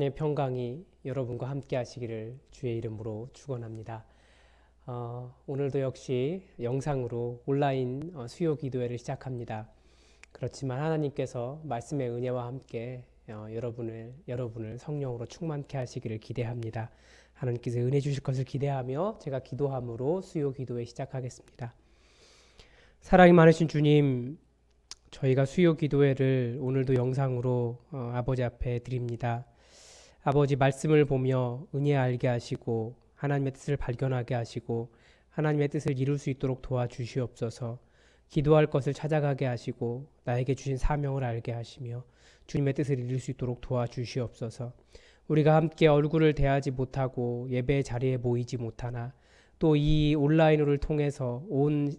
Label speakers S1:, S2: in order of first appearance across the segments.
S1: 하나님의 평강이 여러분과 함께 하시기를 주의 이름으로 축원합니다. 오늘도 역시 영상으로 온라인 수요 기도회를 시작합니다. 그렇지만 하나님께서 말씀의 은혜와 함께 여러분을 성령으로 충만케 하시기를 기대합니다. 하나님께서 은혜 주실 것을 기대하며 제가 기도함으로 수요 기도회 시작하겠습니다. 사랑이 많으신 주님, 저희가 수요 기도회를 오늘도 영상으로 아버지 앞에 드립니다. 아버지 말씀을 보며 은혜 알게 하시고 하나님의 뜻을 발견하게 하시고 하나님의 뜻을 이룰 수 있도록 도와주시옵소서. 기도할 것을 찾아가게 하시고 나에게 주신 사명을 알게 하시며 주님의 뜻을 이룰 수 있도록 도와주시옵소서. 우리가 함께 얼굴을 대하지 못하고 예배의 자리에 모이지 못하나 또 이 온라인을 통해서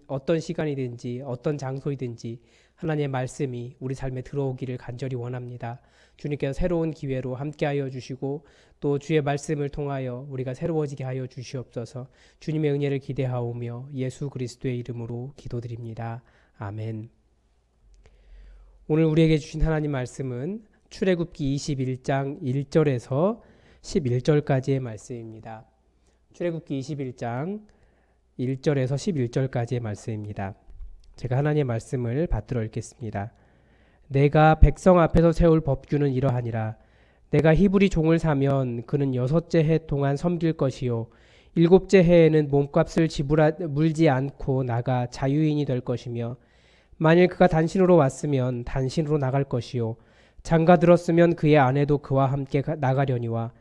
S1: 어떤 시간이든지 어떤 장소이든지 하나님의 말씀이 우리 삶에 들어오기를 간절히 원합니다. 주님께서 새로운 기회로 함께하여 주시고 또 주의 말씀을 통하여 우리가 새로워지게 하여 주시옵소서. 주님의 은혜를 기대하오며 예수 그리스도의 이름으로 기도드립니다. 아멘. 오늘 우리에게 주신 하나님 말씀은 출애굽기 21장 1절에서 11절까지의 말씀입니다. 출애굽기 21장 1절에서 11절까지의 말씀입니다. 제가 하나님의 말씀을 받들어 읽겠습니다. 내가 백성 앞에서 세울 법규는 이러하니라. 내가 히브리 종을 사면 그는 6째 해 동안 섬길 것이요 7째 해에는 몸값을 물지 않고 나가 자유인이 될 것이며 만일 그가 단신으로 왔으면 단신으로 나갈 것이요 장가 들었으면 그의 아내도 그와 함께 나가려니와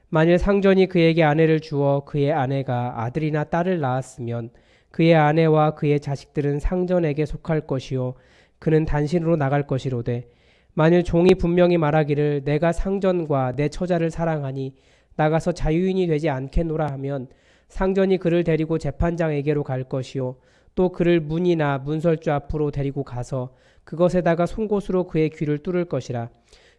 S1: 만일 상전이 그에게 아내를 주어 그의 아내가 아들이나 딸을 낳았으면 그의 아내와 그의 자식들은 상전에게 속할 것이요 그는 단신으로 나갈 것이로되 만일 종이 분명히 말하기를 내가 상전과 내 처자를 사랑하니 나가서 자유인이 되지 않겠노라 하면 상전이 그를 데리고 재판장에게로 갈 것이요 또 그를 문이나 문설주 앞으로 데리고 가서 그것에다가 송곳으로 그의 귀를 뚫을 것이라.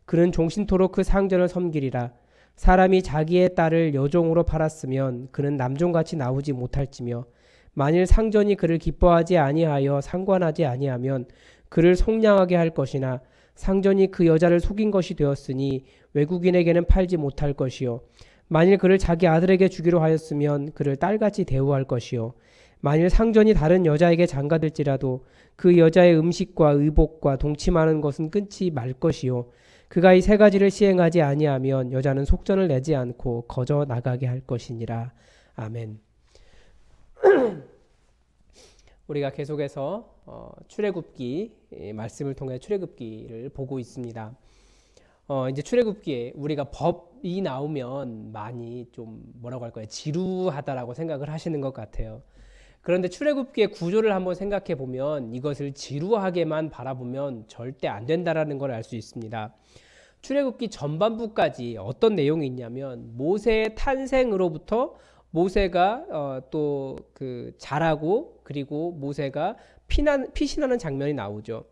S1: 그는 종신토록 그 상전을 섬기리라. 사람이 자기의 딸을 여종으로 팔았으면 그는 남종같이 나오지 못할지며 만일 상전이 그를 기뻐하지 아니하여 상관하지 아니하면 그를 속량하게 할 것이나 상전이 그 여자를 속인 것이 되었으니 외국인에게는 팔지 못할 것이요 만일 그를 자기 아들에게 주기로 하였으면 그를 딸같이 대우할 것이요 만일 상전이 다른 여자에게 장가들지라도 그 여자의 음식과 의복과 동침하는 것은 끊지 말 것이요 그가 이 세 가지를 시행하지 아니하면 여자는 속전을 내지 않고 거저 나가게 할 것이니라. 아멘. 우리가 계속해서 출애굽기 말씀을 통해 출애굽기를 보고 있습니다. 이제 출애굽기에 우리가 법이 나오면 많이 좀 뭐라고 할까요? 지루하다라고 생각을 하시는 것 같아요. 그런데 출애굽기의 구조를 한번 생각해 보면 이것을 지루하게만 바라보면 절대 안 된다라는 걸 알 수 있습니다. 출애굽기 전반부까지 어떤 내용이 있냐면 모세의 탄생으로부터 모세가 또 자라고 그리고 모세가 피신하는 장면이 나오죠.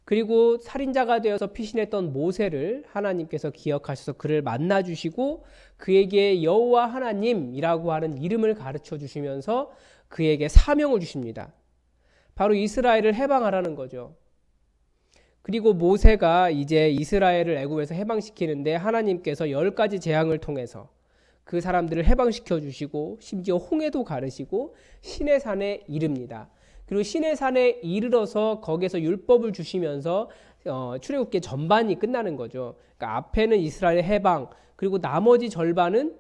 S1: 그리고 살인자가 되어서 피신했던 모세를 하나님께서 기억하셔서 그를 만나 주시고 그에게 여호와 하나님이라고 하는 이름을 가르쳐 주시면서 그에게 사명을 주십니다. 바로 이스라엘을 해방하라는 거죠. 그리고 모세가 이제 이스라엘을 애굽에서 해방시키는데 하나님께서 10가지 재앙을 통해서 그 사람들을 해방시켜 주시고 심지어 홍해도 가르시고 시내산에 이릅니다. 그리고 시내산에 이르러서 거기에서 율법을 주시면서 출애굽기 전반이 끝나는 거죠. 그러니까 앞에는 이스라엘 해방, 그리고 나머지 절반은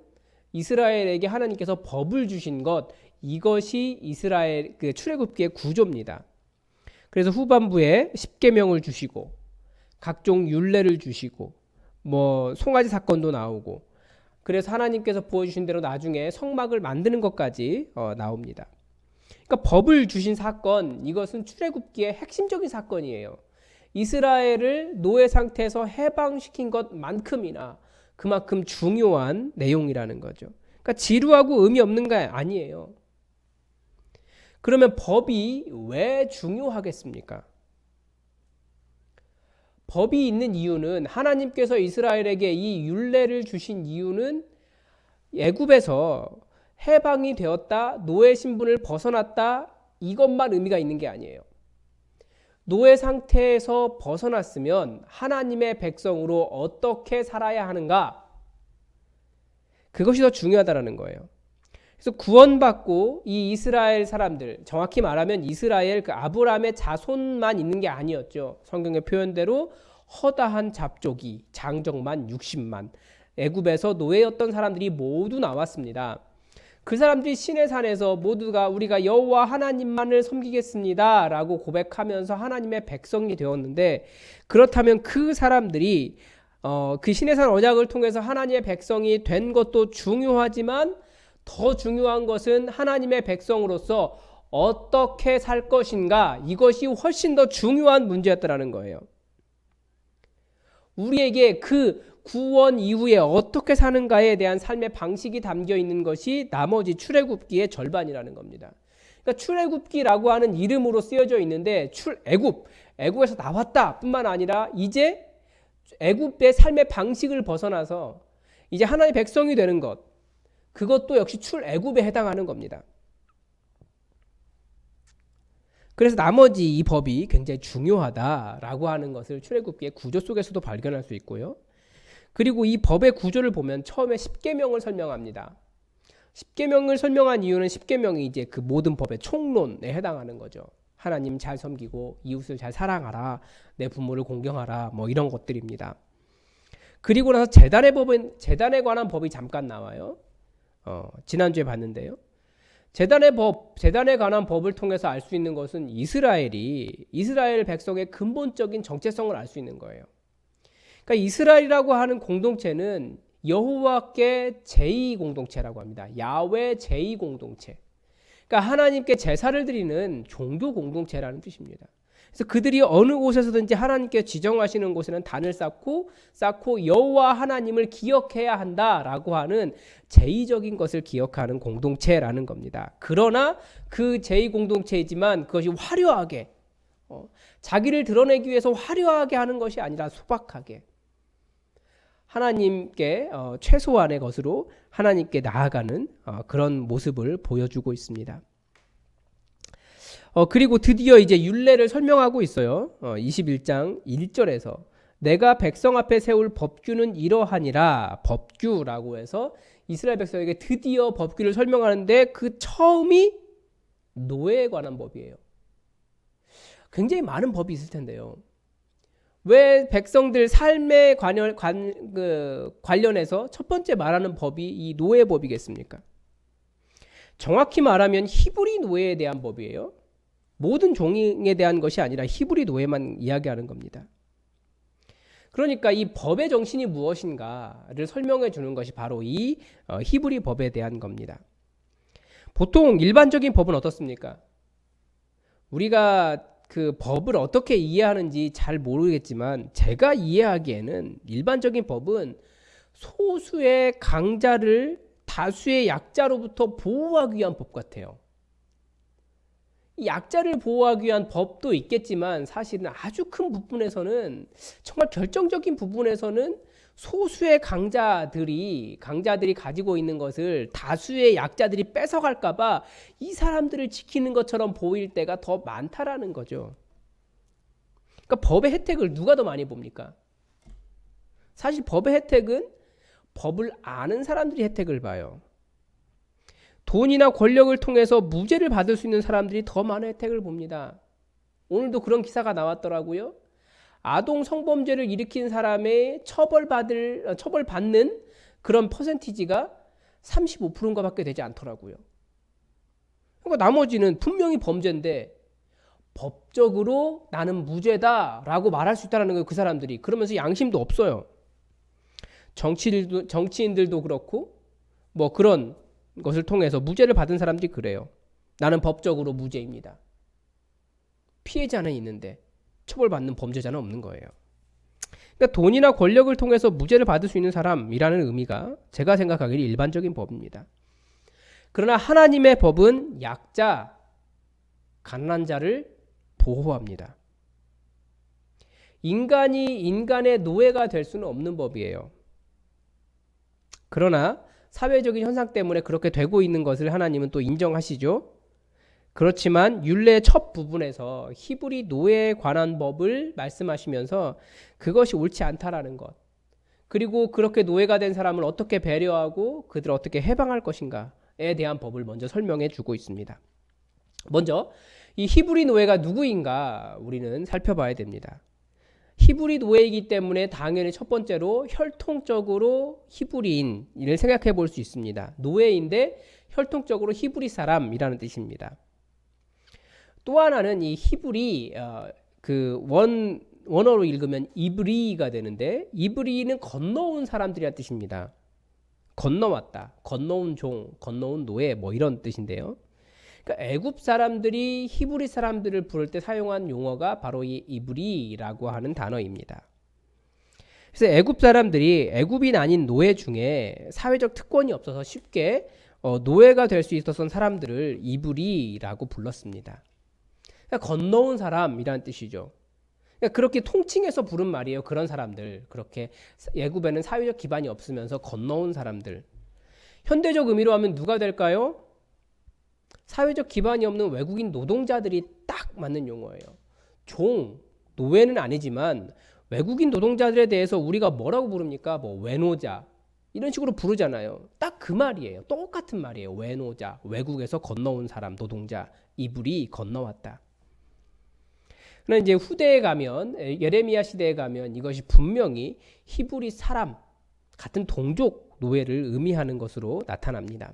S1: 이스라엘에게 하나님께서 법을 주신 것, 이것이 이스라엘 출애굽기의 구조입니다. 그래서 후반부에 십계명을 주시고 각종 율례를 주시고 송아지 사건도 나오고 그래서 하나님께서 보여주신 대로 나중에 성막을 만드는 것까지 나옵니다. 그러니까 법을 주신 사건, 이것은 출애굽기의 핵심적인 사건이에요. 이스라엘을 노예 상태에서 해방시킨 것만큼이나 그만큼 중요한 내용이라는 거죠. 그러니까 지루하고 의미 없는 게 아니에요. 그러면 법이 왜 중요하겠습니까? 법이 있는 이유는 하나님께서 이스라엘에게 이 율례를 주신 이유는 애굽에서 해방이 되었다, 노예 신분을 벗어났다, 이것만 의미가 있는 게 아니에요. 노예 상태에서 벗어났으면 하나님의 백성으로 어떻게 살아야 하는가? 그것이 더 중요하다라는 거예요. 그래서 구원받고 이 이스라엘 사람들, 정확히 말하면 이스라엘 그 아브라함의 자손만 있는 게 아니었죠. 성경의 표현대로 허다한 잡족이 장정만 60만, 애굽에서 노예였던 사람들이 모두 나왔습니다. 그 사람들이 시내산에서 모두가 우리가 여호와 하나님만을 섬기겠습니다 라고 고백하면서 하나님의 백성이 되었는데, 그렇다면 그 사람들이 그 시내산 언약을 통해서 하나님의 백성이 된 것도 중요하지만 더 중요한 것은 하나님의 백성으로서 어떻게 살 것인가, 이것이 훨씬 더 중요한 문제였다는 거예요. 우리에게 그 구원 이후에 어떻게 사는가에 대한 삶의 방식이 담겨 있는 것이 나머지 출애굽기의 절반이라는 겁니다. 그러니까 출애굽기라고 하는 이름으로 쓰여져 있는데 애굽에서 나왔다 뿐만 아니라 이제 애굽의 삶의 방식을 벗어나서 이제 하나님의 백성이 되는 것, 그것도 역시 출애굽에 해당하는 겁니다. 그래서 나머지 이 법이 굉장히 중요하다라고 하는 것을 출애굽기의 구조 속에서도 발견할 수 있고요. 그리고 이 법의 구조를 보면 처음에 십계명을 설명합니다. 십계명을 설명한 이유는 십계명이 이제 그 모든 법의 총론에 해당하는 거죠. 하나님 잘 섬기고 이웃을 잘 사랑하라, 내 부모를 공경하라, 뭐 이런 것들입니다. 그리고 나서 제단에 관한 법이 잠깐 나와요. 지난주에 봤는데요. 제단에 관한 법을 통해서 알 수 있는 것은 이스라엘 백성의 근본적인 정체성을 알 수 있는 거예요. 그러니까 이스라엘이라고 하는 공동체는 여호와께 제2공동체라고 합니다. 야훼 제2공동체. 그러니까 하나님께 제사를 드리는 종교 공동체라는 뜻입니다. 그래서 그들이 어느 곳에서든지 하나님께 지정하시는 곳에는 단을 쌓고 여호와 하나님을 기억해야 한다라고 하는 제2적인 것을 기억하는 공동체라는 겁니다. 그러나 그 제2공동체이지만 그것이 화려하게 자기를 드러내기 위해서 화려하게 하는 것이 아니라 소박하게 하나님께 최소한의 것으로 하나님께 나아가는 그런 모습을 보여주고 있습니다. 그리고 드디어 이제 율례를 설명하고 있어요. 21장 1절에서 내가 백성 앞에 세울 법규는 이러하니라. 법규라고 해서 이스라엘 백성에게 드디어 법규를 설명하는데 그 처음이 노예에 관한 법이에요. 굉장히 많은 법이 있을 텐데요. 왜 백성들 삶에 관련해서 첫 번째 말하는 법이 이 노예법이겠습니까? 정확히 말하면 히브리 노예에 대한 법이에요. 모든 종에 대한 것이 아니라 히브리 노예만 이야기하는 겁니다. 그러니까 이 법의 정신이 무엇인가를 설명해 주는 것이 바로 이 히브리 법에 대한 겁니다. 보통 일반적인 법은 어떻습니까? 우리가 그 법을 어떻게 이해하는지 잘 모르겠지만 제가 이해하기에는 일반적인 법은 소수의 강자를 다수의 약자로부터 보호하기 위한 법 같아요. 이 약자를 보호하기 위한 법도 있겠지만 사실은 아주 큰 부분에서는, 정말 결정적인 부분에서는 소수의 강자들이 가지고 있는 것을 다수의 약자들이 뺏어갈까 봐 이 사람들을 지키는 것처럼 보일 때가 더 많다라는 거죠. 그러니까 법의 혜택을 누가 더 많이 봅니까? 사실 법의 혜택은 법을 아는 사람들이 혜택을 봐요. 돈이나 권력을 통해서 무죄를 받을 수 있는 사람들이 더 많은 혜택을 봅니다. 오늘도 그런 기사가 나왔더라고요. 아동 성범죄를 일으킨 사람의 처벌받는 그런 퍼센티지가 35%인가 밖에 되지 않더라고요. 그러니까 나머지는 분명히 범죄인데 법적으로 나는 무죄다라고 말할 수 있다는 거예요. 그 사람들이. 그러면서 양심도 없어요. 정치인들도 그렇고 뭐 그런 것을 통해서 무죄를 받은 사람들이 그래요. 나는 법적으로 무죄입니다. 피해자는 있는데 처벌받는 범죄자는 없는 거예요. 그러니까 돈이나 권력을 통해서 무죄를 받을 수 있는 사람이라는 의미가 제가 생각하기에 일반적인 법입니다. 그러나 하나님의 법은 약자, 가난한 자를 보호합니다. 인간이 인간의 노예가 될 수는 없는 법이에요. 그러나 사회적인 현상 때문에 그렇게 되고 있는 것을 하나님은 또 인정하시죠. 그렇지만 율례의 첫 부분에서 히브리 노예에 관한 법을 말씀하시면서 그것이 옳지 않다라는 것, 그리고 그렇게 노예가 된 사람을 어떻게 배려하고 그들을 어떻게 해방할 것인가에 대한 법을 먼저 설명해 주고 있습니다. 먼저 이 히브리 노예가 누구인가 우리는 살펴봐야 됩니다. 히브리 노예이기 때문에 당연히 첫 번째로 혈통적으로 히브리인을 생각해 볼 수 있습니다. 노예인데 혈통적으로 히브리 사람이라는 뜻입니다. 또 하나는 이 히브리 원어로 읽으면 이브리가 되는데 이브리는 건너온 사람들이란 뜻입니다. 건너왔다, 건너온 종, 건너온 노예 뭐 이런 뜻인데요. 그러니까 애굽 사람들이 히브리 사람들을 부를 때 사용한 용어가 바로 이 이브리라고 하는 단어입니다. 그래서 애굽 사람들이 애굽인 아닌 노예 중에 사회적 특권이 없어서 쉽게 노예가 될 수 있었던 사람들을 이브리라고 불렀습니다. 그러니까 건너온 사람이라는 뜻이죠. 그러니까 그렇게 통칭해서 부른 말이에요. 그런 사람들, 그렇게 애굽에는 사회적 기반이 없으면서 건너온 사람들. 현대적 의미로 하면 누가 될까요? 사회적 기반이 없는 외국인 노동자들이 딱 맞는 용어예요. 종, 노예는 아니지만 외국인 노동자들에 대해서 우리가 뭐라고 부릅니까? 뭐 외노자 이런 식으로 부르잖아요. 딱 그 말이에요. 똑같은 말이에요. 외노자, 외국에서 건너온 사람, 노동자, 이불이 건너왔다. 그러나 이제 후대에 가면, 예레미야 시대에 가면 이것이 분명히 히브리 사람, 같은 동족 노예를 의미하는 것으로 나타납니다.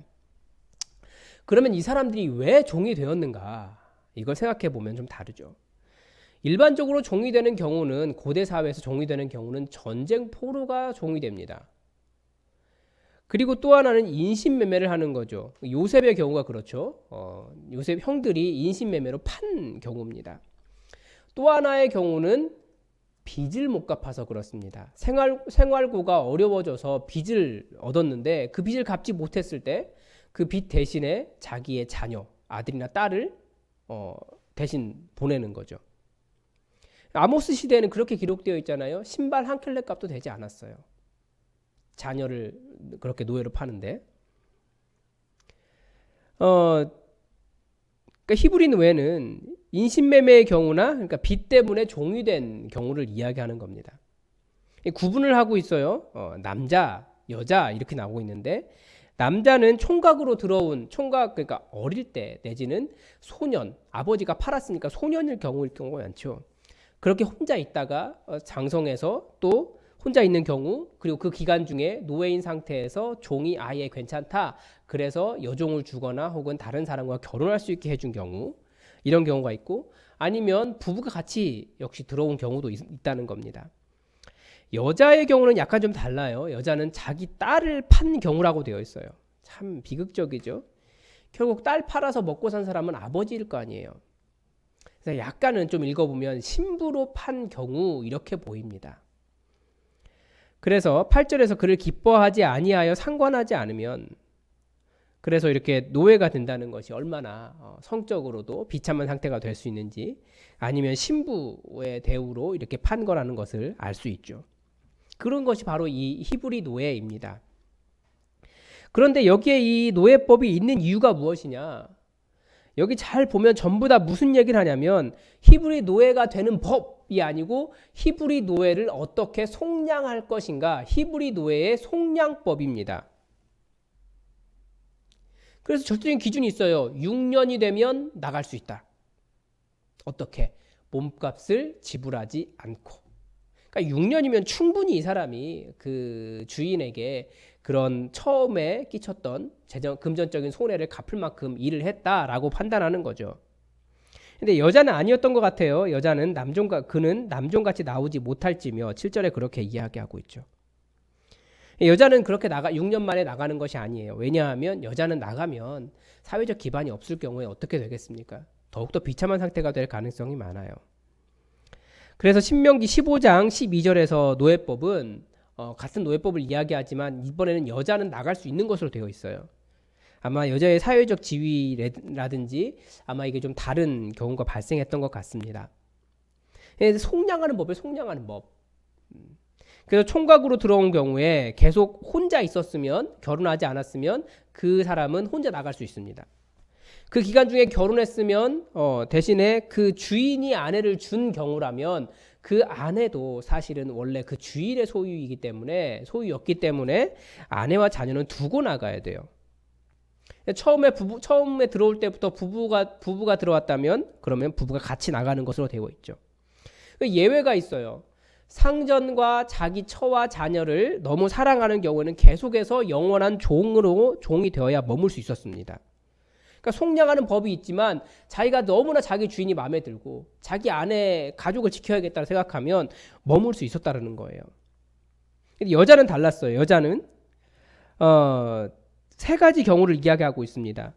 S1: 그러면 이 사람들이 왜 종이 되었는가? 이걸 생각해 보면 좀 다르죠. 일반적으로 종이 되는 경우는, 고대 사회에서 종이 되는 경우는 전쟁 포로가 종이 됩니다. 그리고 또 하나는 인신매매를 하는 거죠. 요셉의 경우가 그렇죠. 요셉 형들이 인신매매로 판 경우입니다. 또 하나의 경우는 빚을 못 갚아서 그렇습니다. 생활고가 어려워져서 빚을 얻었는데 그 빚을 갚지 못했을 때 그 빚 대신에 자기의 자녀, 아들이나 딸을 대신 보내는 거죠. 아모스 시대에는 그렇게 기록되어 있잖아요. 신발 한 켤레 값도 되지 않았어요. 자녀를 그렇게 노예로 파는데. 그러니까 히브리 노예는 인신매매의 경우나, 그러니까 빚 때문에 종이 된 경우를 이야기하는 겁니다. 구분을 하고 있어요. 남자, 여자 이렇게 나오고 있는데, 남자는 총각으로 들어온, 총각 그러니까 어릴 때 내지는 소년, 아버지가 팔았으니까 소년일 경우가 많죠. 그렇게 혼자 있다가 장성해서 또 혼자 있는 경우, 그리고 그 기간 중에 노예인 상태에서 종이 아예 괜찮다, 그래서 여종을 주거나 혹은 다른 사람과 결혼할 수 있게 해준 경우, 이런 경우가 있고, 아니면 부부가 같이 역시 들어온 경우도 있다는 겁니다. 여자의 경우는 약간 좀 달라요. 여자는 자기 딸을 판 경우라고 되어 있어요. 참 비극적이죠. 결국 딸 팔아서 먹고 산 사람은 아버지일 거 아니에요. 그래서 약간은 좀 읽어보면 신부로 판 경우 이렇게 보입니다. 그래서 8절에서 그를 기뻐하지 아니하여 상관하지 않으면, 그래서 이렇게 노예가 된다는 것이 얼마나 성적으로도 비참한 상태가 될 수 있는지, 아니면 신부의 대우로 이렇게 판 거라는 것을 알 수 있죠. 그런 것이 바로 이 히브리 노예입니다. 그런데 여기에 이 노예법이 있는 이유가 무엇이냐? 여기 잘 보면 전부 다 무슨 얘기를 하냐면 히브리 노예가 되는 법이 아니고 히브리 노예를 어떻게 속량할 것인가, 히브리 노예의 속량법입니다. 그래서 절대적인 기준이 있어요. 6년이 되면 나갈 수 있다. 어떻게? 몸값을 지불하지 않고. 그러니까 6년이면 충분히 이 사람이 그 주인에게 그런 처음에 끼쳤던 금전적인 손해를 갚을 만큼 일을 했다라고 판단하는 거죠. 근데 여자는 아니었던 것 같아요. 여자는 그는 남종같이 나오지 못할지며 7절에 그렇게 이야기하고 있죠. 여자는 그렇게 6년 만에 나가는 것이 아니에요. 왜냐하면 여자는 나가면 사회적 기반이 없을 경우에 어떻게 되겠습니까? 더욱더 비참한 상태가 될 가능성이 많아요. 그래서 신명기 15장 12절에서 노예법은 같은 노예법을 이야기하지만 이번에는 여자는 나갈 수 있는 것으로 되어 있어요. 아마 여자의 사회적 지위라든지 아마 이게 좀 다른 경우가 발생했던 것 같습니다. 속량하는 법을 속량하는 법. 그래서 총각으로 들어온 경우에 계속 혼자 있었으면, 결혼하지 않았으면 그 사람은 혼자 나갈 수 있습니다. 그 기간 중에 결혼했으면 대신에 그 주인이 아내를 준 경우라면 그 아내도 사실은 원래 그 주일의 소유였기 때문에 아내와 자녀는 두고 나가야 돼요. 처음에 들어올 때부터 부부가 들어왔다면 그러면 부부가 같이 나가는 것으로 되어 있죠. 예외가 있어요. 상전과 자기 처와 자녀를 너무 사랑하는 경우는 계속해서 영원한 종이 되어야 머물 수 있었습니다. 그러니까 속량하는 법이 있지만 자기가 너무나 자기 주인이 마음에 들고 자기 아내 가족을 지켜야겠다고 생각하면 머물 수 있었다는 거예요. 근데 여자는 달랐어요. 여자는 세 가지 경우를 이야기하고 있습니다.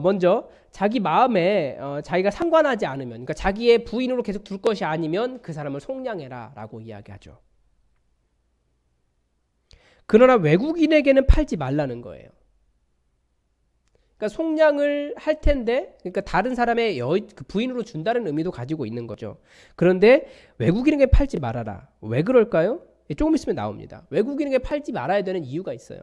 S1: 먼저 자기 마음에 자기가 상관하지 않으면, 그러니까 자기의 부인으로 계속 둘 것이 아니면 그 사람을 속량해라 라고 이야기하죠. 그러나 외국인에게는 팔지 말라는 거예요. 그러니까 속량을 할 텐데, 그러니까 다른 사람의 그 부인으로 준다는 의미도 가지고 있는 거죠. 그런데 외국인에게 팔지 말아라. 왜 그럴까요? 조금 있으면 나옵니다. 외국인에게 팔지 말아야 되는 이유가 있어요.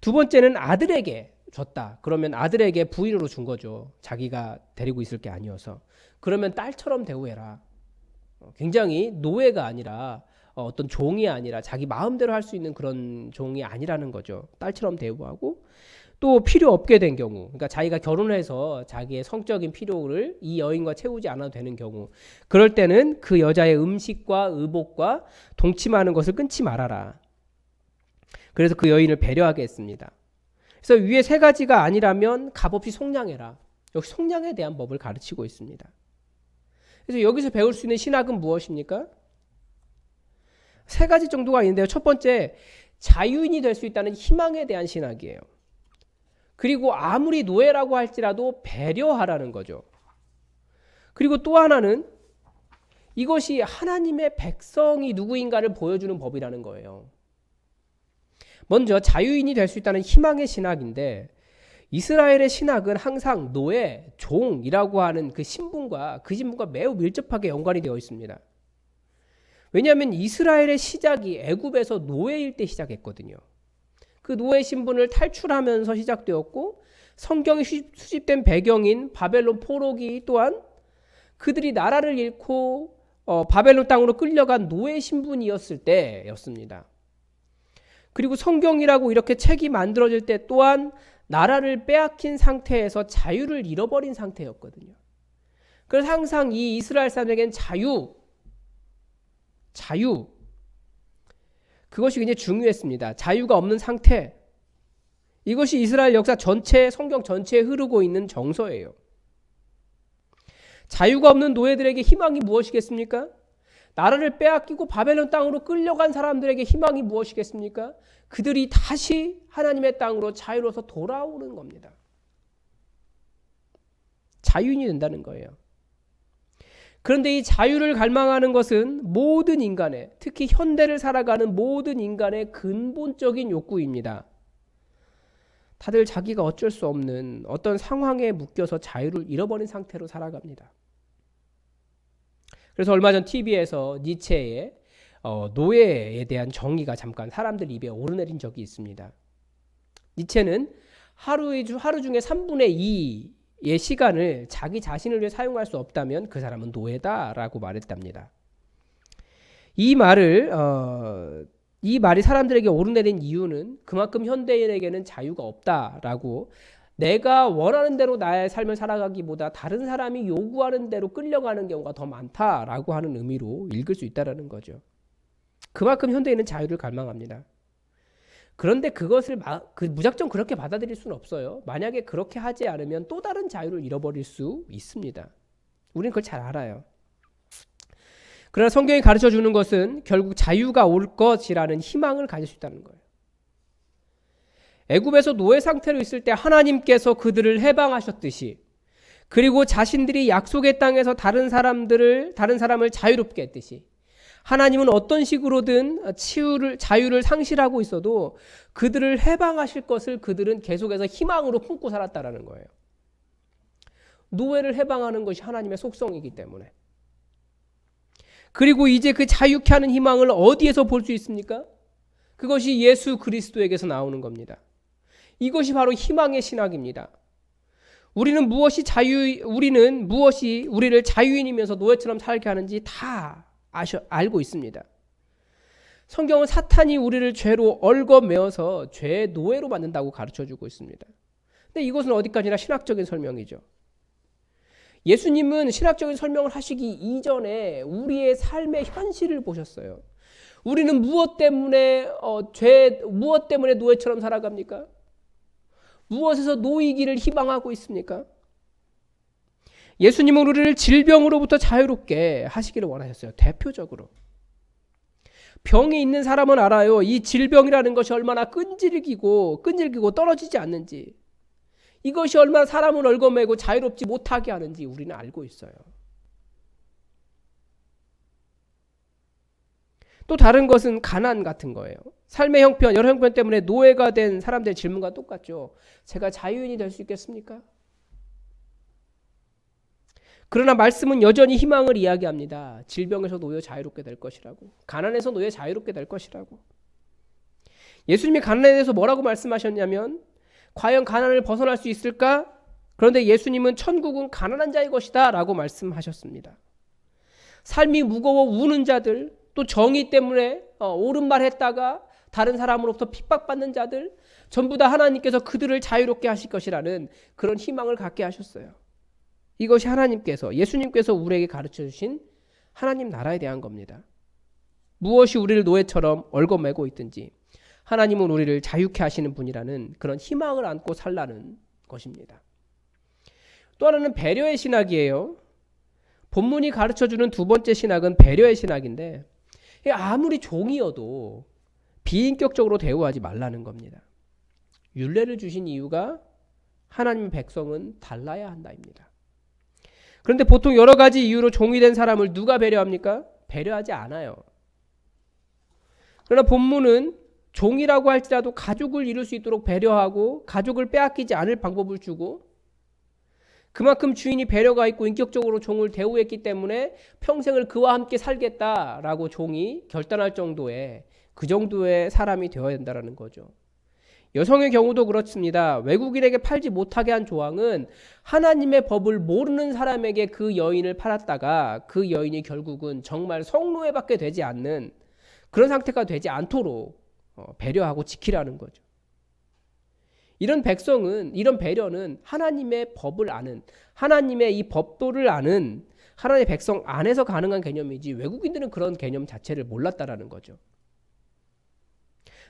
S1: 두 번째는 아들에게 줬다. 그러면 아들에게 부인으로 준 거죠. 자기가 데리고 있을 게 아니어서. 그러면 딸처럼 대우해라. 굉장히 노예가 아니라 어떤 종이 아니라 자기 마음대로 할 수 있는 그런 종이 아니라는 거죠. 딸처럼 대우하고 또 필요 없게 된 경우, 그러니까 자기가 결혼해서 자기의 성적인 필요를 이 여인과 채우지 않아도 되는 경우, 그럴 때는 그 여자의 음식과 의복과 동침하는 것을 끊지 말아라. 그래서 그 여인을 배려하게 했습니다. 그래서 위에 세 가지가 아니라면 값없이 속량해라. 역시 속량에 대한 법을 가르치고 있습니다. 그래서 여기서 배울 수 있는 신학은 무엇입니까? 세 가지 정도가 있는데요. 첫 번째, 자유인이 될 수 있다는 희망에 대한 신학이에요. 그리고 아무리 노예라고 할지라도 배려하라는 거죠. 그리고 또 하나는 이것이 하나님의 백성이 누구인가를 보여주는 법이라는 거예요. 먼저 자유인이 될 수 있다는 희망의 신학인데, 이스라엘의 신학은 항상 노예, 종이라고 하는 그 신분과 매우 밀접하게 연관이 되어 있습니다. 왜냐하면 이스라엘의 시작이 애굽에서 노예일 때 시작했거든요. 그 노예 신분을 탈출하면서 시작되었고, 성경이 수집된 배경인 바벨론 포로기 또한 그들이 나라를 잃고 바벨론 땅으로 끌려간 노예 신분이었을 때였습니다. 그리고 성경이라고 이렇게 책이 만들어질 때 또한 나라를 빼앗긴 상태에서 자유를 잃어버린 상태였거든요. 그래서 항상 이 이스라엘 사람에게는 자유, 그것이 굉장히 중요했습니다. 자유가 없는 상태, 이것이 이스라엘 역사 전체, 성경 전체에 흐르고 있는 정서예요. 자유가 없는 노예들에게 희망이 무엇이겠습니까? 나라를 빼앗기고 바벨론 땅으로 끌려간 사람들에게 희망이 무엇이겠습니까? 그들이 다시 하나님의 땅으로 자유로워서 돌아오는 겁니다. 자유인이 된다는 거예요. 그런데 이 자유를 갈망하는 것은 모든 인간의, 특히 현대를 살아가는 모든 인간의 근본적인 욕구입니다. 다들 자기가 어쩔 수 없는 어떤 상황에 묶여서 자유를 잃어버린 상태로 살아갑니다. 그래서 얼마 전 TV에서 니체의 노예에 대한 정의가 잠깐 사람들 입에 오르내린 적이 있습니다. 니체는 하루 중에 3분의 2의 시간을 자기 자신을 위해 사용할 수 없다면 그 사람은 노예다라고 말했답니다. 이 말이 사람들에게 오르내린 이유는 그만큼 현대인에게는 자유가 없다라고, 내가 원하는 대로 나의 삶을 살아가기보다 다른 사람이 요구하는 대로 끌려가는 경우가 더 많다라고 하는 의미로 읽을 수 있다는 거죠. 그만큼 현대인은 자유를 갈망합니다. 그런데 그것을 무작정 그렇게 받아들일 수는 없어요. 만약에 그렇게 하지 않으면 또 다른 자유를 잃어버릴 수 있습니다. 우리는 그걸 잘 알아요. 그러나 성경이 가르쳐주는 것은 결국 자유가 올 것이라는 희망을 가질 수 있다는 거예요. 애굽에서 노예 상태로 있을 때 하나님께서 그들을 해방하셨듯이, 그리고 자신들이 약속의 땅에서 다른 사람을 자유롭게 했듯이, 하나님은 어떤 식으로든 자유를 상실하고 있어도 그들을 해방하실 것을 그들은 계속해서 희망으로 품고 살았다라는 거예요. 노예를 해방하는 것이 하나님의 속성이기 때문에. 그리고 이제 그 자유케 하는 희망을 어디에서 볼 수 있습니까? 그것이 예수 그리스도에게서 나오는 겁니다. 이것이 바로 희망의 신학입니다. 우리는 무엇이 우리를 자유인이면서 노예처럼 살게 하는지 다 알고 있습니다. 성경은 사탄이 우리를 죄로 얽어매어서 죄의 노예로 만든다고 가르쳐주고 있습니다. 근데 이것은 어디까지나 신학적인 설명이죠. 예수님은 신학적인 설명을 하시기 이전에 우리의 삶의 현실을 보셨어요. 우리는 무엇 때문에 노예처럼 살아갑니까? 무엇에서 노이기를 희망하고 있습니까? 예수님은 우리를 질병으로부터 자유롭게 하시기를 원하셨어요. 대표적으로. 병이 있는 사람은 알아요. 이 질병이라는 것이 얼마나 끈질기고 떨어지지 않는지, 이것이 얼마나 사람을 얽어매고 자유롭지 못하게 하는지 우리는 알고 있어요. 또 다른 것은 가난 같은 거예요. 삶의 형편, 여러 형편 때문에 노예가 된 사람들의 질문과 똑같죠. 제가 자유인이 될 수 있겠습니까? 그러나 말씀은 여전히 희망을 이야기합니다. 질병에서 노예 자유롭게 될 것이라고, 가난에서 노예 자유롭게 될 것이라고. 예수님이 가난에 대해서 뭐라고 말씀하셨냐면, 과연 가난을 벗어날 수 있을까? 그런데 예수님은 천국은 가난한 자의 것이다 라고 말씀하셨습니다. 삶이 무거워 우는 자들, 또 정의 때문에 옳은 말 했다가 다른 사람으로부터 핍박받는 자들, 전부 다 하나님께서 그들을 자유롭게 하실 것이라는 그런 희망을 갖게 하셨어요. 이것이 예수님께서 우리에게 가르쳐 주신 하나님 나라에 대한 겁니다. 무엇이 우리를 노예처럼 얽어매고 있든지 하나님은 우리를 자유케 하시는 분이라는 그런 희망을 안고 살라는 것입니다. 또 하나는 배려의 신학이에요. 본문이 가르쳐주는 두 번째 신학은 배려의 신학인데, 아무리 종이어도 비인격적으로 대우하지 말라는 겁니다. 율례를 주신 이유가 하나님의 백성은 달라야 한다입니다. 그런데 보통 여러 가지 이유로 종이 된 사람을 누가 배려합니까? 배려하지 않아요. 그러나 본문은 종이라고 할지라도 가족을 이룰 수 있도록 배려하고 가족을 빼앗기지 않을 방법을 주고, 그만큼 주인이 배려가 있고 인격적으로 종을 대우했기 때문에 평생을 그와 함께 살겠다라고 종이 결단할 정도의 그 정도의 사람이 되어야 된다는 거죠. 여성의 경우도 그렇습니다. 외국인에게 팔지 못하게 한 조항은 하나님의 법을 모르는 사람에게 그 여인을 팔았다가 그 여인이 결국은 정말 성노예밖에 되지 않는 그런 상태가 되지 않도록 배려하고 지키라는 거죠. 이런 배려는 하나님의 법을 아는, 하나님의 이 법도를 아는 하나님의 백성 안에서 가능한 개념이지, 외국인들은 그런 개념 자체를 몰랐다라는 거죠.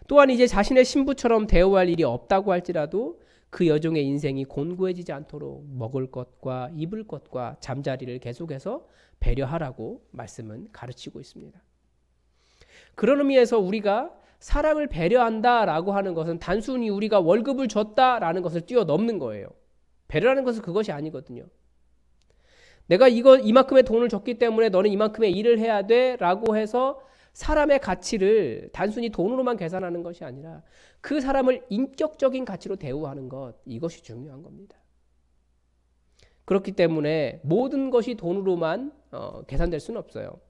S1: 또한 이제 자신의 신부처럼 대우할 일이 없다고 할지라도 그 여종의 인생이 곤고해지지 않도록 먹을 것과 입을 것과 잠자리를 계속해서 배려하라고 말씀은 가르치고 있습니다. 그런 의미에서 우리가 사람을 배려한다라고 하는 것은 단순히 우리가 월급을 줬다라는 것을 뛰어넘는 거예요. 배려라는 것은 그것이 아니거든요. 내가 이만큼의 돈을 줬기 때문에 너는 이만큼의 일을 해야 돼 라고 해서 사람의 가치를 단순히 돈으로만 계산하는 것이 아니라 그 사람을 인격적인 가치로 대우하는 것, 이것이 중요한 겁니다. 그렇기 때문에 모든 것이 돈으로만 계산될 수는 없어요.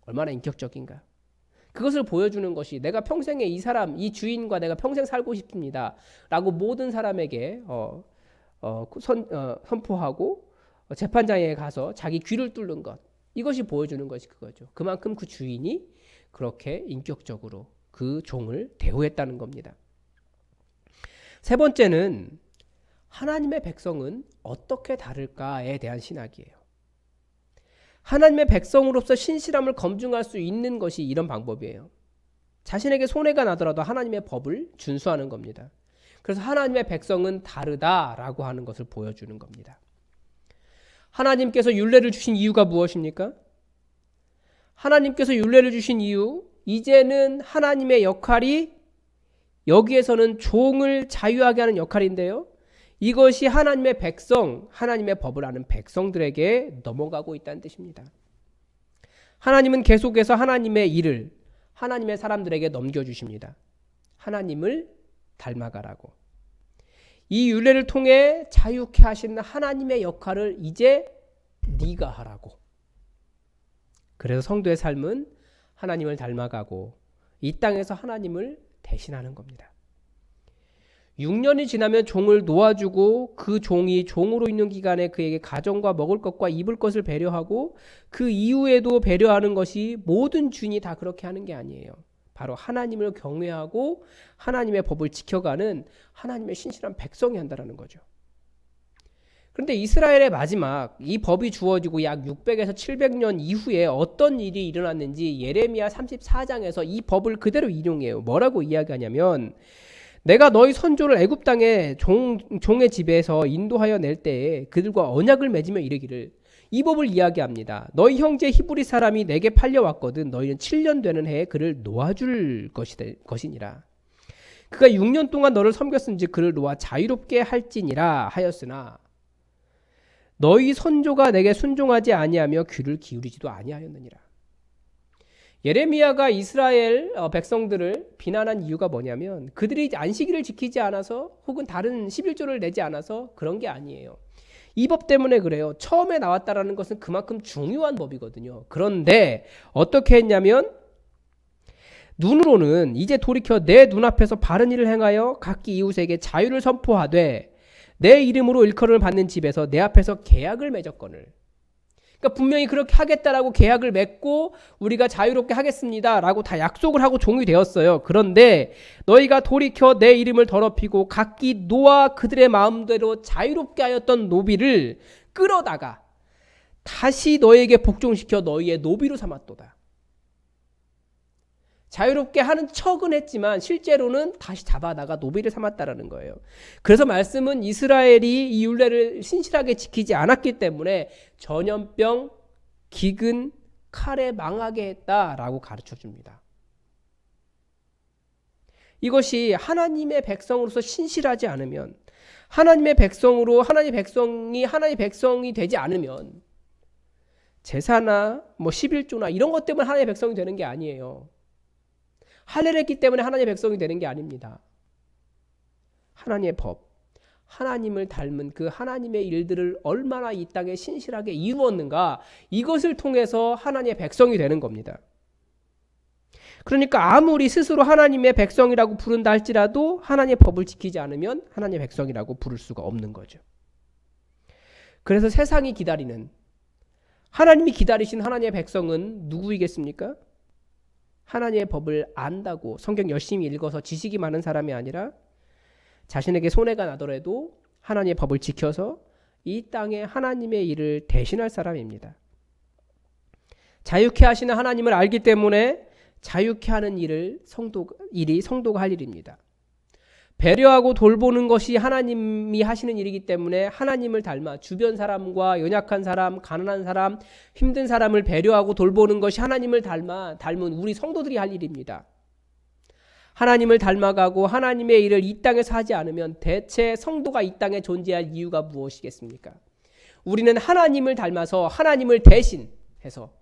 S1: 얼마나 인격적인가. 그것을 보여주는 것이, 내가 평생에 이 주인과 내가 평생 살고 싶습니다 라고 모든 사람에게 선포하고 재판장에 가서 자기 귀를 뚫는 것, 이것이 보여주는 것이 그거죠. 그만큼 그 주인이 그렇게 인격적으로 그 종을 대우했다는 겁니다. 세 번째는 하나님의 백성은 어떻게 다를까에 대한 신학이에요. 하나님의 백성으로서 신실함을 검증할 수 있는 것이 이런 방법이에요. 자신에게 손해가 나더라도 하나님의 법을 준수하는 겁니다. 그래서 하나님의 백성은 다르다라고 하는 것을 보여주는 겁니다. 하나님께서 율례를 주신 이유가 무엇입니까? 하나님께서 율례를 주신 이유, 이제는 하나님의 역할이 여기에서는 종을 자유하게 하는 역할인데요. 이것이 하나님의 백성, 하나님의 법을 아는 백성들에게 넘어가고 있다는 뜻입니다. 하나님은 계속해서 하나님의 일을 하나님의 사람들에게 넘겨주십니다. 하나님을 닮아가라고. 이 율례를 통해 자유케 하시는 하나님의 역할을 이제 네가 하라고. 그래서 성도의 삶은 하나님을 닮아가고 이 땅에서 하나님을 대신하는 겁니다. 6년이 지나면 종을 놓아주고 그 종이 종으로 있는 기간에 그에게 가정과 먹을 것과 입을 것을 배려하고 그 이후에도 배려하는 것이 모든 주인이 다 그렇게 하는 게 아니에요. 바로 하나님을 경외하고 하나님의 법을 지켜가는 하나님의 신실한 백성이 한다는 거죠. 그런데 이스라엘의 마지막 이 법이 주어지고 약 600에서 700년 이후에 어떤 일이 일어났는지 예레미야 34장에서 이 법을 그대로 인용해요. 뭐라고 이야기하냐면 내가 너희 선조를 애굽 땅에 종의 집에서 인도하여 낼 때에 그들과 언약을 맺으며 이르기를 이 법을 이야기합니다. 너희 형제 히브리 사람이 내게 팔려왔거든 너희는 7년 되는 해에 그를 놓아줄 것이니라. 그가 6년 동안 너를 섬겼은즉 그를 놓아 자유롭게 할지니라 하였으나 너희 선조가 내게 순종하지 아니하며 귀를 기울이지도 아니하였느니라. 예레미야가 이스라엘 백성들을 비난한 이유가 뭐냐면 그들이 안식일을 지키지 않아서 혹은 다른 11조를 내지 않아서 그런 게 아니에요. 이 법 때문에 그래요. 처음에 나왔다라는 것은 그만큼 중요한 법이거든요. 그런데 어떻게 했냐면 눈으로는 이제 돌이켜 내 눈앞에서 바른 일을 행하여 각기 이웃에게 자유를 선포하되 내 이름으로 일컬음을 받는 집에서 내 앞에서 계약을 맺었거늘. 그러니까 분명히 그렇게 하겠다라고 계약을 맺고 우리가 자유롭게 하겠습니다라고 다 약속을 하고 종이 되었어요. 그런데 너희가 돌이켜 내 이름을 더럽히고 각기 노아 그들의 마음대로 자유롭게 하였던 노비를 끌어다가 다시 너희에게 복종시켜 너희의 노비로 삼았도다. 자유롭게 하는 척은 했지만 실제로는 다시 잡아다가 노비를 삼았다라는 거예요. 그래서 말씀은 이스라엘이 이 율례를 신실하게 지키지 않았기 때문에 전염병, 기근, 칼에 망하게 했다라고 가르쳐 줍니다. 이것이 하나님의 백성으로서 신실하지 않으면 하나님의 백성으로 하나님의 백성이 되지 않으면 제사나 11조나 이런 것 때문에 하나님의 백성이 되는 게 아니에요. 할례를 했기 때문에 하나님의 백성이 되는 게 아닙니다. 하나님의 법, 하나님을 닮은 그 하나님의 일들을 얼마나 이 땅에 신실하게 이루었는가 이것을 통해서 하나님의 백성이 되는 겁니다. 그러니까 아무리 스스로 하나님의 백성이라고 부른다 할지라도 하나님의 법을 지키지 않으면 하나님의 백성이라고 부를 수가 없는 거죠. 그래서 세상이 기다리는 하나님이 기다리신 하나님의 백성은 누구이겠습니까? 하나님의 법을 안다고 성경 열심히 읽어서 지식이 많은 사람이 아니라 자신에게 손해가 나더라도 하나님의 법을 지켜서 이 땅에 하나님의 일을 대신할 사람입니다. 자유케 하시는 하나님을 알기 때문에 자유케 하는 일이 성도가 할 일입니다. 배려하고 돌보는 것이 하나님이 하시는 일이기 때문에 하나님을 닮아 주변 사람과 연약한 사람, 가난한 사람, 힘든 사람을 배려하고 돌보는 것이 하나님을 닮은 우리 성도들이 할 일입니다. 하나님을 닮아가고 하나님의 일을 이 땅에서 하지 않으면 대체 성도가 이 땅에 존재할 이유가 무엇이겠습니까? 우리는 하나님을 닮아서 하나님을 대신해서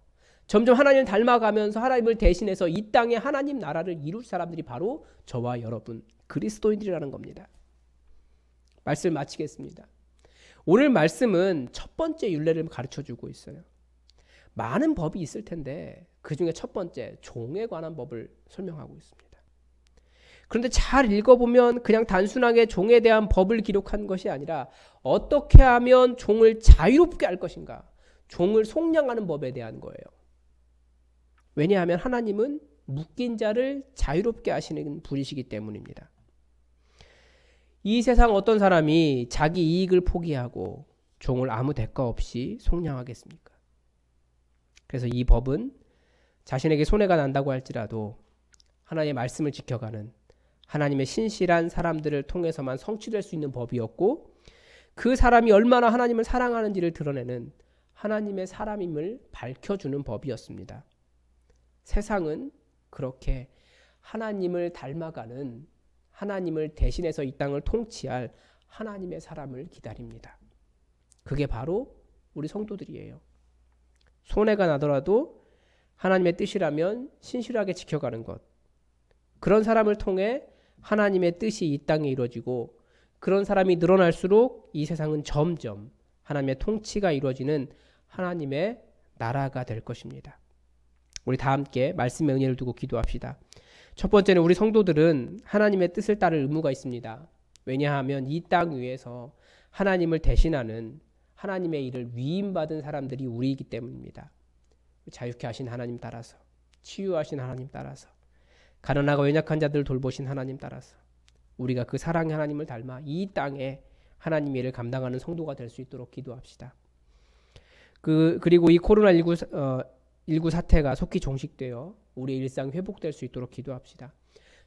S1: 점점 하나님을 닮아가면서 하나님을 대신해서 이 땅에 하나님 나라를 이룰 사람들이 바로 저와 여러분 그리스도인들이라는 겁니다. 말씀을 마치겠습니다. 오늘 말씀은 첫 번째 율례를 가르쳐주고 있어요. 많은 법이 있을 텐데 그 중에 첫 번째 종에 관한 법을 설명하고 있습니다. 그런데 잘 읽어보면 그냥 단순하게 종에 대한 법을 기록한 것이 아니라 어떻게 하면 종을 자유롭게 할 것인가, 종을 속량하는 법에 대한 거예요. 왜냐하면 하나님은 묶인 자를 자유롭게 하시는 분이시기 때문입니다. 이 세상 어떤 사람이 자기 이익을 포기하고 종을 아무 대가 없이 속량하겠습니까? 그래서 이 법은 자신에게 손해가 난다고 할지라도 하나님의 말씀을 지켜가는 하나님의 신실한 사람들을 통해서만 성취될 수 있는 법이었고 그 사람이 얼마나 하나님을 사랑하는지를 드러내는 하나님의 사람임을 밝혀주는 법이었습니다. 세상은 그렇게 하나님을 닮아가는 하나님을 대신해서 이 땅을 통치할 하나님의 사람을 기다립니다. 그게 바로 우리 성도들이에요. 손해가 나더라도 하나님의 뜻이라면 신실하게 지켜가는 것. 그런 사람을 통해 하나님의 뜻이 이 땅에 이루어지고 그런 사람이 늘어날수록 이 세상은 점점 하나님의 통치가 이루어지는 하나님의 나라가 될 것입니다. 우리 다 함께 말씀의 은혜를 두고 기도합시다. 첫 번째는 우리 성도들은 하나님의 뜻을 따를 의무가 있습니다. 왜냐하면 이 땅 위에서 하나님을 대신하는 하나님의 일을 위임받은 사람들이 우리이기 때문입니다. 자유케 하신 하나님 따라서, 치유하신 하나님 따라서, 가난하고 연약한 자들을 돌보신 하나님 따라서 우리가 그 사랑의 하나님을 닮아 이 땅에 하나님의 일을 감당하는 성도가 될 수 있도록 기도합시다. 그리고 이 코로나19 사태가 속히 종식되어 우리의 일상 회복될 수 있도록 기도합시다.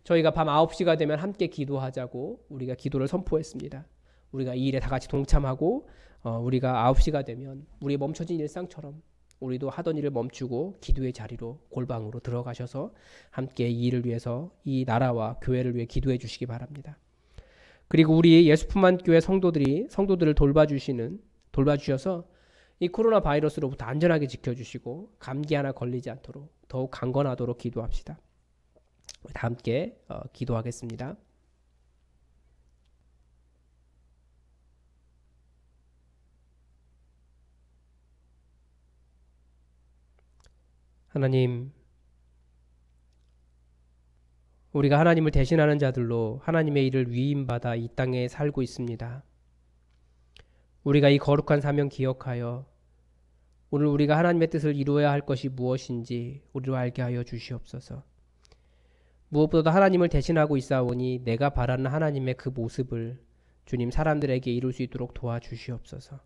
S1: 저희가 밤 9시가 되면 함께 기도하자고 우리가 기도를 선포했습니다. 우리가 이 일에 다 같이 동참하고 우리가 9시가 되면 우리의 멈춰진 일상처럼 우리도 하던 일을 멈추고 기도의 자리로 골방으로 들어가셔서 함께 이 일을 위해서 이 나라와 교회를 위해 기도해 주시기 바랍니다. 그리고 우리 예수품만 교회 성도들을 돌봐주셔서 이 코로나 바이러스로부터 안전하게 지켜주시고 감기 하나 걸리지 않도록 더욱 강건하도록 기도합시다. 다 함께 기도하겠습니다. 하나님, 우리가 하나님을 대신하는 자들로 하나님의 일을 위임받아 이 땅에 살고 있습니다. 우리가 이 거룩한 사명 기억하여 오늘 우리가 하나님의 뜻을 이루어야 할 것이 무엇인지 우리로 알게 하여 주시옵소서. 무엇보다도 하나님을 대신하고 있사오니 내가 바라는 하나님의 그 모습을 주님 사람들에게 이룰 수 있도록 도와주시옵소서.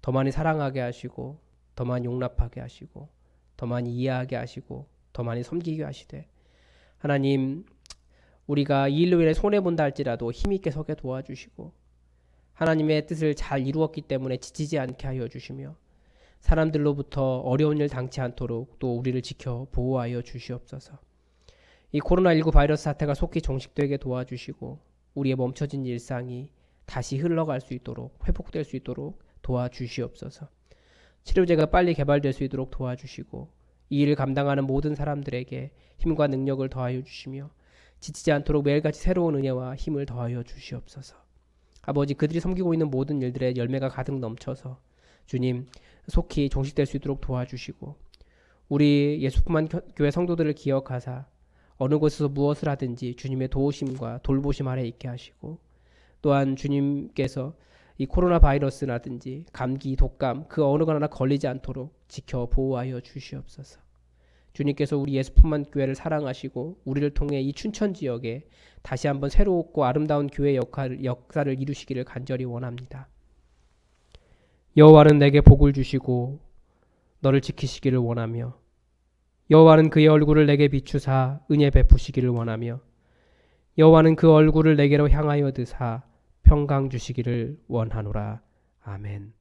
S1: 더 많이 사랑하게 하시고 더 많이 용납하게 하시고 더 많이 이해하게 하시고 더 많이 섬기게 하시되 하나님 우리가 이 일로 인해 손해본다 할지라도 힘있게 서게 도와주시고 하나님의 뜻을 잘 이루었기 때문에 지치지 않게 하여 주시며 사람들로부터 어려운 일 당치 않도록 또 우리를 지켜 보호하여 주시옵소서. 이 코로나19 바이러스 사태가 속히 종식되게 도와주시고 우리의 멈춰진 일상이 다시 흘러갈 수 있도록 회복될 수 있도록 도와주시옵소서. 치료제가 빨리 개발될 수 있도록 도와주시고 이 일을 감당하는 모든 사람들에게 힘과 능력을 더하여 주시며 지치지 않도록 매일같이 새로운 은혜와 힘을 더하여 주시옵소서. 아버지 그들이 섬기고 있는 모든 일들에 열매가 가득 넘쳐서 주님 속히 종식될 수 있도록 도와주시고 우리 예수뿐만 교회 성도들을 기억하사 어느 곳에서 무엇을 하든지 주님의 도우심과 돌보심 아래 있게 하시고 또한 주님께서 이 코로나 바이러스라든지 감기, 독감 그 어느 것 하나 걸리지 않도록 지켜 보호하여 주시옵소서. 주님께서 우리 예수품만 교회를 사랑하시고 우리를 통해 이 춘천 지역에 다시 한번 새롭고 아름다운 교회 역사를 이루시기를 간절히 원합니다. 여호와는 내게 복을 주시고 너를 지키시기를 원하며 여호와는 그의 얼굴을 내게 비추사 은혜 베푸시기를 원하며 여호와는 그 얼굴을 내게로 향하여 드사 평강 주시기를 원하노라. 아멘.